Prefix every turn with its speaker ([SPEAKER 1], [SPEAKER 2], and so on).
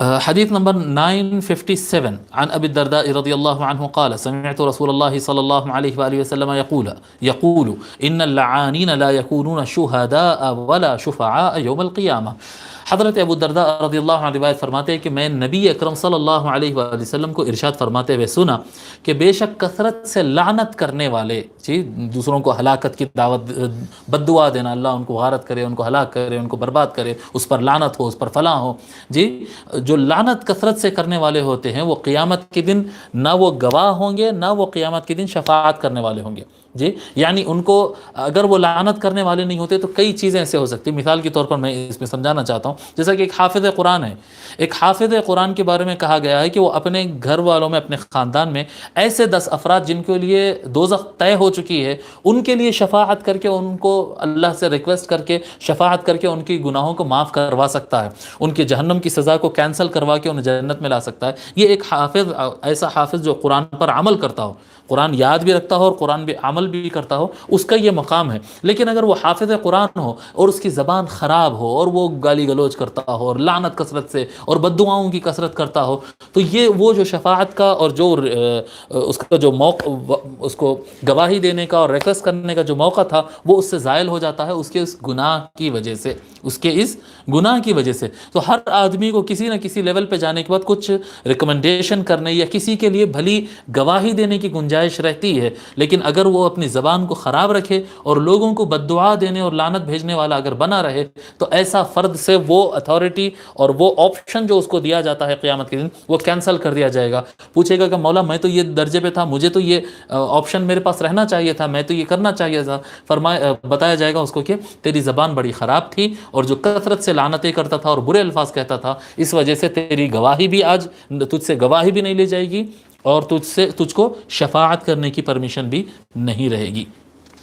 [SPEAKER 1] حديث نمبر 957 عن أبي الدرداء رضي الله عنه قال سمعت رسول الله صلى الله عليه وآله وسلم يقول إن اللعانين لا يكونون شهداء ولا شفعاء يوم القيامة. حضرت ابو الدرداء رضی اللہ عنہ روایت فرماتے ہیں کہ میں نبی اکرم صلی اللہ علیہ وآلہ وسلم کو ارشاد فرماتے ہوئے سنا کہ بے شک کثرت سے لعنت کرنے والے، دوسروں کو ہلاکت کی دعوت، بد دعا دینا، اللہ ان کو غارت کرے، ان کو ہلاک کرے، ان کو برباد کرے، اس پر لعنت ہو، اس پر فلاں ہو، جو لعنت کثرت سے کرنے والے ہوتے ہیں وہ قیامت کے دن نہ وہ گواہ ہوں گے، نہ وہ قیامت کے دن شفاعت کرنے والے ہوں گے. یعنی ان کو اگر وہ لعنت کرنے والے نہیں ہوتے تو کئی چیزیں ایسے ہو سکتی. مثال کے طور پر میں اس میں سمجھانا چاہتا ہوں، جیسا کہ ایک حافظ قرآن ہے، ایک حافظ قرآن کے بارے میں کہا گیا ہے کہ وہ اپنے گھر والوں میں، اپنے خاندان میں ایسے 10 افراد جن کے لیے دوزخ طے ہو چکی ہے، ان کے لیے شفاعت کر کے، ان کو اللہ سے ریکویسٹ کر کے، شفاعت کر کے ان کی گناہوں کو معاف کروا سکتا ہے، ان کی جہنم کی سزا کو کینسل کروا کے انہیں جنت میں لا سکتا ہے. یہ ایک حافظ، ایسا حافظ جو قرآن پر عمل کرتا ہو، قرآن یاد بھی رکھتا ہو اور قرآن بھی عمل بھی کرتا ہو، اس کا یہ مقام ہے. لیکن اگر وہ حافظ قرآن ہو اور اس کی زبان خراب ہو اور وہ گالی گلوچ کرتا ہو اور لعنت کثرت سے اور بد دعاؤں کی کثرت کرتا ہو، تو یہ وہ جو شفاعت کا اور جو اس کا جو موقع، اس کو گواہی دینے کا اور ریکویسٹ کرنے کا جو موقع تھا، وہ اس سے زائل ہو جاتا ہے، اس کے اس گناہ کی وجہ سے، اس کے اس گناہ کی وجہ سے. تو ہر آدمی کو کسی نہ کسی لیول پہ جانے کے بعد کچھ ریکمنڈیشن کرنے یا کسی کے لیے بھلی گواہی دینے کی گنجائش رہتی ہے، لیکن اگر وہ اپنی زبان کو خراب رکھے اور لوگوں کو بد دعا دینے اور لعنت بھیجنے والا اگر بنا رہے، تو ایسا فرد سے وہ اتھارٹی اور وہ آپشن جو اس کو دیا جاتا ہے قیامت کے دن، وہ کینسل کر دیا جائے گا. پوچھے گا کہ مولا میں تو یہ درجے پہ تھا، مجھے تو یہ آپشن میرے پاس رہنا چاہیے تھا، میں تو یہ کرنا چاہیے تھا. بتایا جائے گا اس کو کہ تیری زبان بڑی خراب تھی اور جو کثرت سے لعنتیں کرتا تھا اور برے الفاظ کہتا تھا، اس وجہ سے تیری گواہی بھی آج تجھ سے گواہی بھی نہیں لی جائے گی اور تجھ کو شفاعت کرنے کی پرمیشن بھی نہیں رہے گی.